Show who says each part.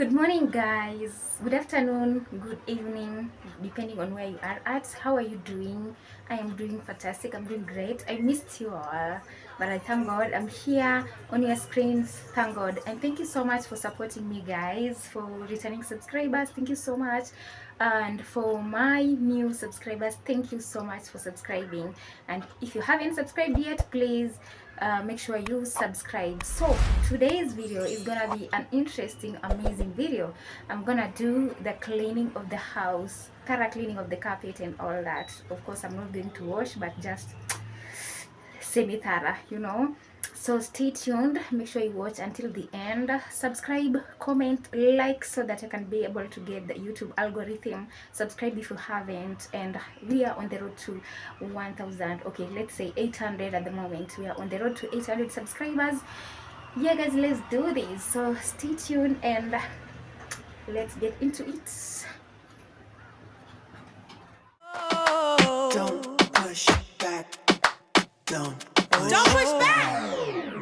Speaker 1: Good morning, guys. Good afternoon, good evening, depending on where you are at. How are you doing? I am doing fantastic. I'm doing great. I missed you all, but I thank God I'm here on your screens. Thank God. And thank you so much for supporting me, guys, for returning subscribers. Thank you so much. And for my new subscribers, thank you so much for subscribing. And if you haven't subscribed yet, please make sure you subscribe. So today's video is gonna be an interesting, amazing video. I'm gonna do the cleaning of the house, thorough cleaning of the carpet and all that. Of course, I'm not going to wash, but just semi-thorough, so stay tuned, make sure you watch until the end, subscribe, comment, like, so that I can be able to get the YouTube algorithm. Subscribe if you haven't. And we are on the road to 1000, okay, let's say 800 at the moment. We are on the road to 800 subscribers. Yeah, guys, let's do this. So stay tuned and let's get into it.
Speaker 2: Don't push back. Don't push back.